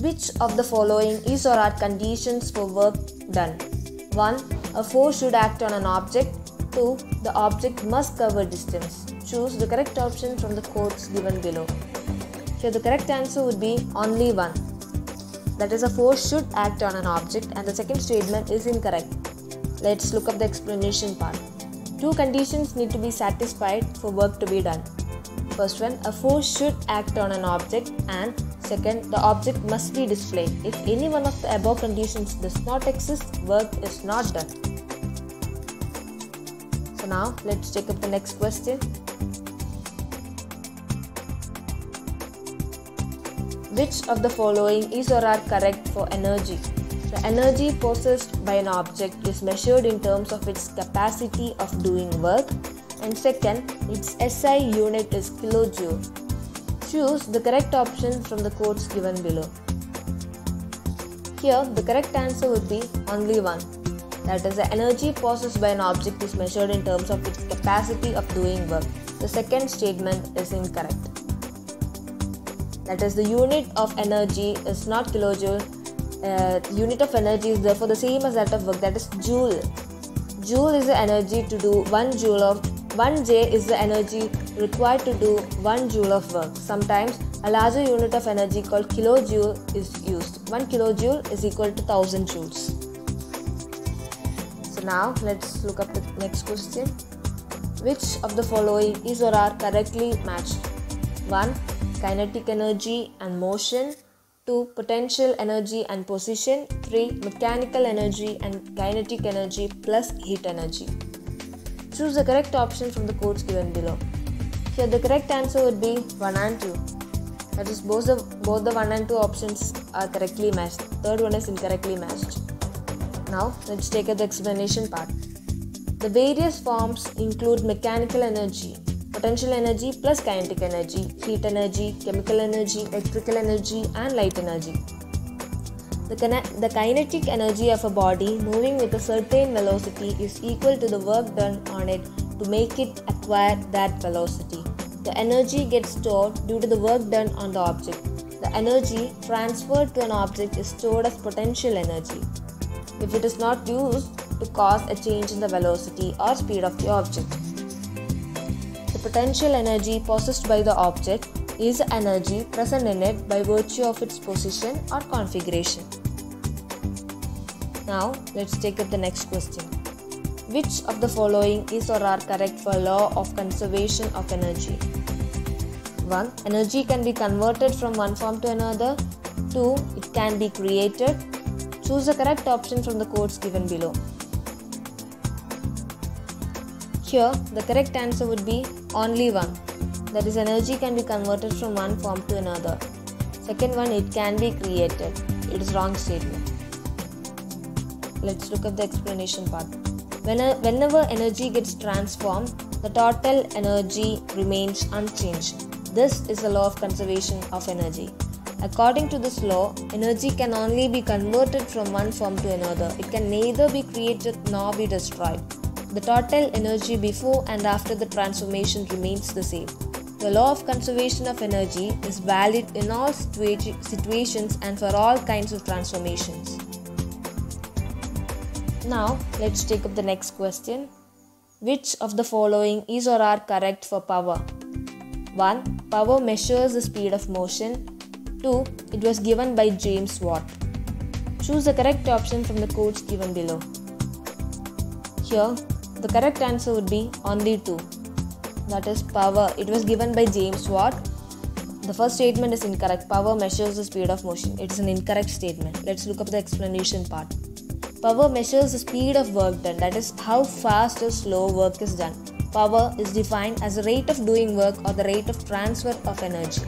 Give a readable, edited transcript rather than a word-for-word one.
Which of the following is or are conditions for work done? 1. A force should act on an object. 2. The object must cover distance. Choose the correct option from the quotes given below. Here the correct answer would be only 1. That is, a force should act on an object, and the second statement is incorrect. Let's look up the explanation part. Two conditions need to be satisfied for work to be done. First one, a force should act on an object, and second, the object must be displayed. If any one of the above conditions does not exist, work is not done. So now let's take up the next question. Which of the following is or are correct for energy? The energy possessed by an object is measured in terms of its capacity of doing work, and second, its SI unit is kilojoule. Choose the correct option from the quotes given below. Here, the correct answer would be only 1. That is, the energy possessed by an object is measured in terms of its capacity of doing work. The second statement is incorrect. That is, the unit of energy is not kilojoule. Unit of energy is therefore the same as that of work, that is joule. Joule is the energy to do 1 joule of 1 J is the energy required to do 1 joule of work. Sometimes a larger unit of energy called kilojoule is used. 1 kilojoule is equal to 1000 joules. So now let's look up the next question. Which of the following is or are correctly matched? 1. Kinetic energy and motion. 2. Potential energy and position. 3. Mechanical energy and kinetic energy plus heat energy. Choose the correct option from the quotes given below. Here the correct answer would be 1 and 2. That is, both the 1 and 2 options are correctly matched. Third one is incorrectly matched. Now let's take up the explanation part. The various forms include mechanical energy, potential energy plus kinetic energy, heat energy, chemical energy, electrical energy and light energy. The kinetic energy of a body moving with a certain velocity is equal to the work done on it to make it acquire that velocity. The energy gets stored due to the work done on the object. The energy transferred to an object is stored as potential energy if it is not used to cause a change in the velocity or speed of the object. The potential energy possessed by the object is the energy present in it by virtue of its position or configuration. Now let's take up the next question. Which of the following is or are correct for law of conservation of energy? 1. Energy can be converted from one form to another. 2. It can be created. Choose the correct option from the quotes given below. Here, the correct answer would be only 1. That is, energy can be converted from one form to another. Second one, it can be created. It is wrong statement. Let's look at the explanation part. Whenever energy gets transformed, the total energy remains unchanged. This is the law of conservation of energy. According to this law, energy can only be converted from one form to another. It can neither be created nor be destroyed. The total energy before and after the transformation remains the same. The law of conservation of energy is valid in all situations and for all kinds of transformations. Now, let's take up the next question. Which of the following is or are correct for power? 1. Power measures the speed of motion. 2. It was given by James Watt. Choose the correct option from the quotes given below. Here, the correct answer would be only 2. That is, power. It was given by James Watt. The first statement is incorrect. Power measures the speed of motion. It is an incorrect statement. Let's look up the explanation part. Power measures the speed of work done. That is, how fast or slow work is done. Power is defined as the rate of doing work or the rate of transfer of energy.